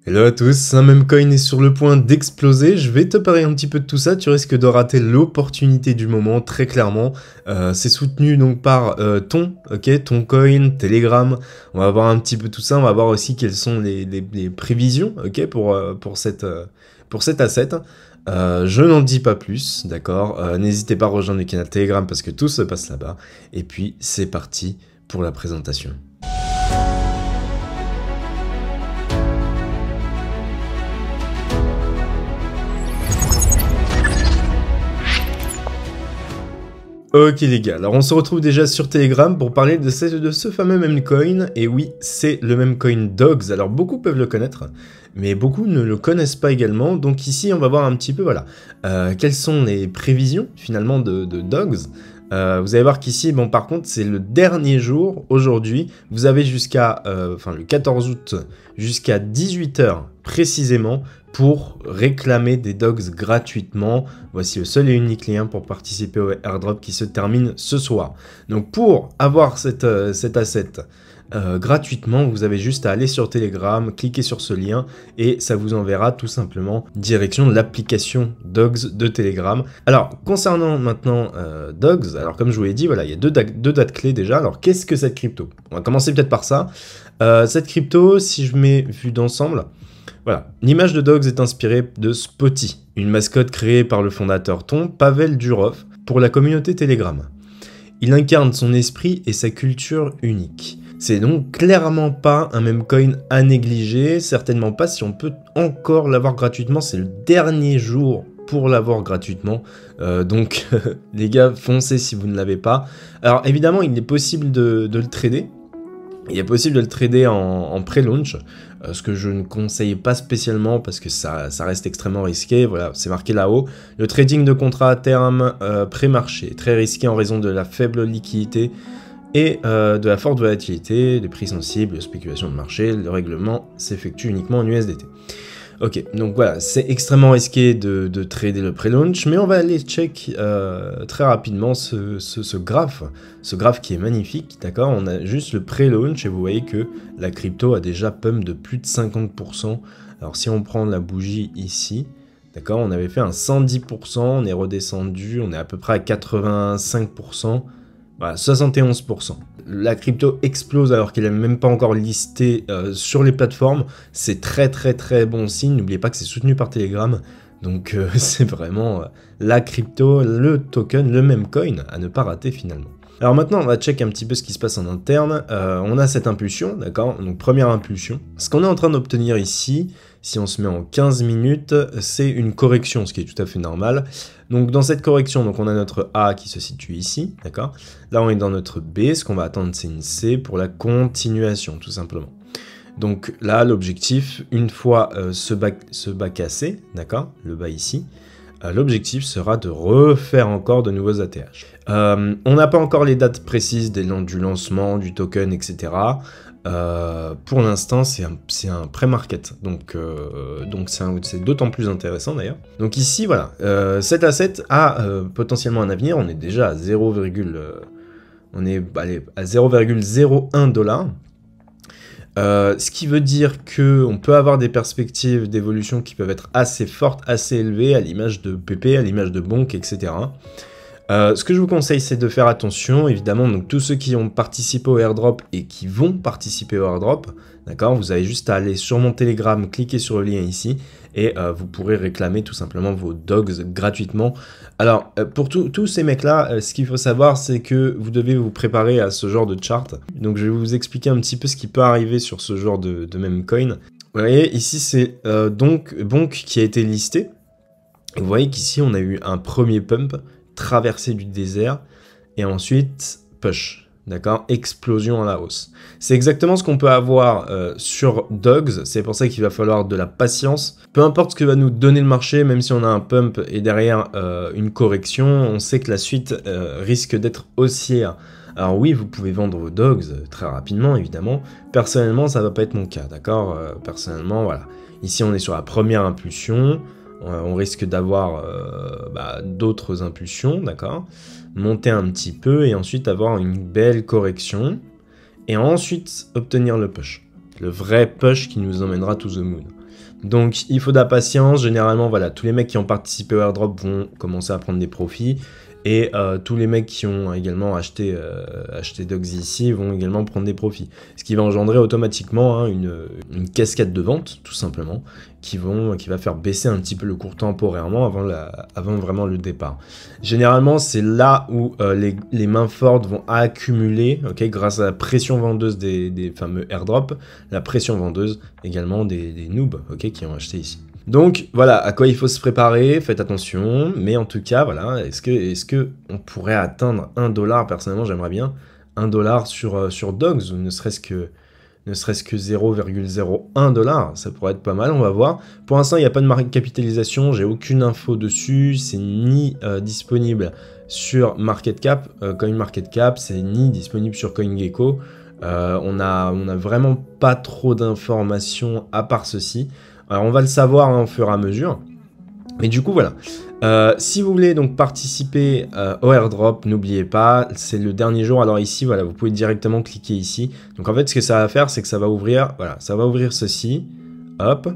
Hello à tous, un meme coin est sur le point d'exploser, je vais te parler un petit peu de tout ça, tu risques de rater l'opportunité du moment, très clairement. C'est soutenu donc par ton coin, Telegram, on va voir un petit peu tout ça, on va voir aussi quelles sont les prévisions pour cet asset. Je n'en dis pas plus, d'accord, n'hésitez pas à rejoindre le canal Telegram parce que tout se passe là-bas, et puis c'est parti pour la présentation. Ok les gars, alors on se retrouve déjà sur Telegram pour parler de ce fameux meme coin, et oui, c'est le meme coin Dogs. Alors beaucoup peuvent le connaître, mais beaucoup ne le connaissent pas également, donc ici on va voir un petit peu, voilà, quelles sont les prévisions finalement de Dogs. Vous allez voir qu'ici, bon par contre, c'est le dernier jour, aujourd'hui, vous avez jusqu'à, le 14 août, jusqu'à 18 h précisément, pour réclamer des dogs gratuitement. Voici le seul et unique lien pour participer au airdrop qui se termine ce soir. Donc pour avoir cet asset gratuitement, vous avez juste à aller sur Telegram, cliquer sur ce lien et ça vous enverra tout simplement direction de l'application Dogs de Telegram. Alors concernant maintenant Dogs, alors comme je vous l'ai dit, voilà, il y a deux dates clés déjà. Alors qu'est-ce que cette crypto? On va commencer peut-être par ça. Cette crypto, si je mets vue d'ensemble, voilà, l'image de Dogs est inspirée de Spotty, une mascotte créée par le fondateur Pavel Durov pour la communauté Telegram. Il incarne son esprit et sa culture unique. C'est donc clairement pas un meme coin à négliger, certainement pas si on peut encore l'avoir gratuitement, c'est le dernier jour pour l'avoir gratuitement, donc les gars, foncez si vous ne l'avez pas. Alors évidemment, il est possible de le trader. Il est possible de le trader en pré-launch, ce que je ne conseille pas spécialement parce que ça reste extrêmement risqué. Voilà, c'est marqué là-haut. Le trading de contrats à terme pré-marché, très risqué en raison de la faible liquidité et de la forte volatilité, des prix sensibles, de spéculation de marché. Le règlement s'effectue uniquement en USDT. Ok, donc voilà, c'est extrêmement risqué de trader le pré-launch, mais on va aller check très rapidement ce graphe qui est magnifique, d'accord? On a juste le pré-launch et vous voyez que la crypto a déjà pump de plus de 50%. Alors si on prend la bougie ici, d'accord, on avait fait un 110%, on est redescendu, on est à peu près à 85%, voilà, 71%. La crypto explose alors qu'elle n'est même pas encore listée sur les plateformes. C'est très bon signe. N'oubliez pas que c'est soutenu par Telegram. Donc c'est vraiment la crypto, le token, le meme coin à ne pas rater finalement. Alors maintenant on va check un petit peu ce qui se passe en interne. On a cette impulsion, d'accord? Donc première impulsion. Ce qu'on est en train d'obtenir ici, si on se met en 15 minutes, c'est une correction, ce qui est tout à fait normal. Donc dans cette correction, donc on a notre A qui se situe ici, d'accord? Là on est dans notre B, ce qu'on va attendre c'est une C pour la continuation, tout simplement. Donc là l'objectif, une fois ce bas cassé, d'accord? Le bas ici, l'objectif sera de refaire encore de nouveaux ATH. On n'a pas encore les dates précises du lancement, du token, etc. Pour l'instant, c'est un pré-market, donc c'est d'autant plus intéressant d'ailleurs. Donc ici, voilà, cet asset a potentiellement un avenir. On est déjà à 0,01 $. Ce qui veut dire qu'on peut avoir des perspectives d'évolution qui peuvent être assez fortes, assez élevées, à l'image de PP, à l'image de Bonk, etc. Ce que je vous conseille, c'est de faire attention, évidemment, donc tous ceux qui ont participé au airdrop et qui vont participer au airdrop, d'accord, vous avez juste à aller sur mon Telegram, cliquer sur le lien ici, et vous pourrez réclamer tout simplement vos dogs gratuitement. Alors, pour tous ces mecs-là, ce qu'il faut savoir, c'est que vous devez vous préparer à ce genre de chart. Donc, je vais vous expliquer un petit peu ce qui peut arriver sur ce genre de meme coin. Vous voyez, ici, c'est donc Bonk qui a été listé. Vous voyez qu'ici, on a eu un premier pump, traversée du désert, et ensuite push, d'accord, explosion à la hausse. C'est exactement ce qu'on peut avoir sur Dogs, c'est pour ça qu'il va falloir de la patience. Peu importe ce que va nous donner le marché, même si on a un pump et derrière une correction, on sait que la suite risque d'être haussière. Alors oui, vous pouvez vendre vos Dogs très rapidement, évidemment. Personnellement, ça va pas être mon cas, d'accord? Personnellement, voilà. Ici, on est sur la première impulsion. On risque d'avoir d'autres impulsions, d'accord? Monter un petit peu et ensuite avoir une belle correction et ensuite obtenir le push. le vrai push qui nous emmènera to the moon. Donc il faut de la patience, généralement voilà, tous les mecs qui ont participé au airdrop vont commencer à prendre des profits, et tous les mecs qui ont également acheté Dogs ici vont également prendre des profits. Ce qui va engendrer automatiquement une cascade de ventes, tout simplement, qui va faire baisser un petit peu le cours temporairement avant vraiment le départ. Généralement, c'est là où les mains fortes vont accumuler, grâce à la pression vendeuse des fameux airdrops, la pression vendeuse également des noobs qui ont acheté ici. Donc voilà à quoi il faut se préparer, faites attention, mais en tout cas, voilà, est-ce que on pourrait atteindre 1 $? Personnellement, j'aimerais bien 1 $ sur Dogs, ou ne serait-ce que 0,01 $, ça pourrait être pas mal, on va voir. Pour l'instant, il n'y a pas de marque capitalisation, j'ai aucune info dessus, c'est ni disponible sur MarketCap, CoinMarketCap, c'est ni disponible sur CoinGecko. On a vraiment pas trop d'informations à part ceci. Alors on va le savoir au fur et à mesure. Mais du coup voilà. Si vous voulez donc participer au airdrop, n'oubliez pas, c'est le dernier jour. Alors ici voilà, vous pouvez directement cliquer ici. Donc en fait ce que ça va faire, c'est que ça va ouvrir, voilà, ça va ouvrir ceci. Hop.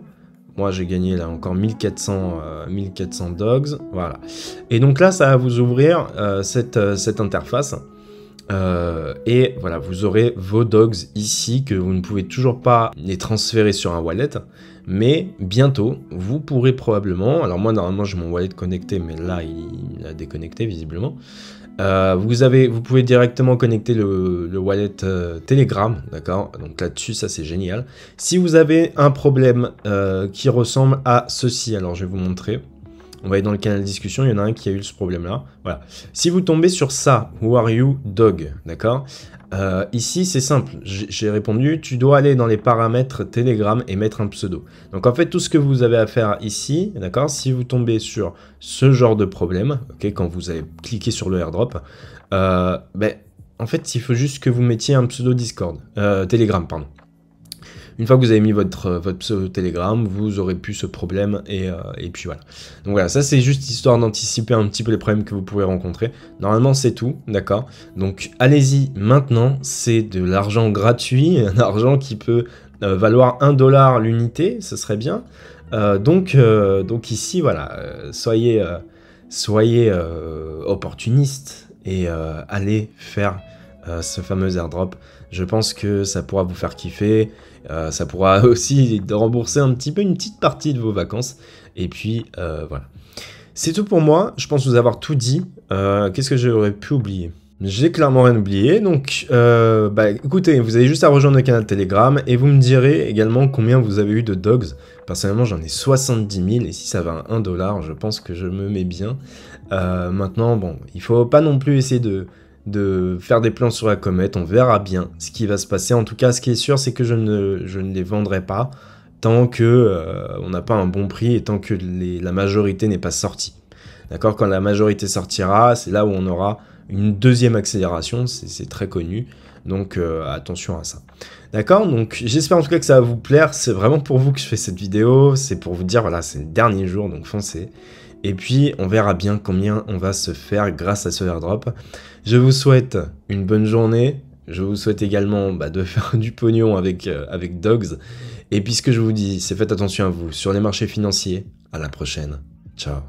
Moi j'ai gagné là encore 1400 dogs. Voilà. Et donc là ça va vous ouvrir cette interface. Et voilà, vous aurez vos dogs ici que vous ne pouvez toujours pas les transférer sur un wallet, mais bientôt vous pourrez probablement, alors moi normalement j'ai mon wallet connecté, mais là il a déconnecté visiblement, vous pouvez directement connecter le wallet Telegram, d'accord, donc là-dessus ça c'est génial. Si vous avez un problème qui ressemble à ceci, alors je vais vous montrer. On va aller dans le canal discussion, il y en a un qui a eu ce problème-là. Voilà. Si vous tombez sur ça, Who are you, dog, d'accord, ici, c'est simple. J'ai répondu, tu dois aller dans les paramètres Telegram et mettre un pseudo. Donc, en fait, tout ce que vous avez à faire ici, d'accord, si vous tombez sur ce genre de problème, quand vous avez cliqué sur le airdrop, en fait, il faut juste que vous mettiez un pseudo Discord, Telegram, pardon. Une fois que vous avez mis votre pseudo Telegram, vous aurez plus ce problème, et puis voilà. Donc voilà, ça c'est juste histoire d'anticiper un petit peu les problèmes que vous pourrez rencontrer. Normalement c'est tout, d'accord. Donc allez-y maintenant, c'est de l'argent gratuit, un argent qui peut valoir 1 $ l'unité, ce serait bien. Donc ici voilà, soyez opportunistes et allez faire ce fameux airdrop. Je pense que ça pourra vous faire kiffer, ça pourra aussi rembourser un petit peu une petite partie de vos vacances, et puis voilà. C'est tout pour moi, je pense vous avoir tout dit. Qu'est-ce que j'aurais pu oublier? J'ai clairement rien oublié, donc écoutez, vous avez juste à rejoindre le canal Telegram, et vous me direz également combien vous avez eu de dogs. Personnellement j'en ai 70 000, et si ça va à 1 $, je pense que je me mets bien. Maintenant, bon, il faut pas non plus essayer de faire des plans sur la comète, on verra bien ce qui va se passer. En tout cas, ce qui est sûr, c'est que je ne les vendrai pas tant que on n'a pas un bon prix et tant que la majorité n'est pas sortie. D'accord, quand la majorité sortira, c'est là où on aura une deuxième accélération, c'est très connu, donc attention à ça. D'accord, donc j'espère en tout cas que ça va vous plaire, c'est vraiment pour vous que je fais cette vidéo, c'est pour vous dire, voilà, c'est le dernier jour, donc foncez. Et puis, on verra bien combien on va se faire grâce à ce airdrop. Je vous souhaite une bonne journée. Je vous souhaite également de faire du pognon avec Dogs. Et puis, ce que je vous dis, c'est faites attention à vous sur les marchés financiers. À la prochaine. Ciao.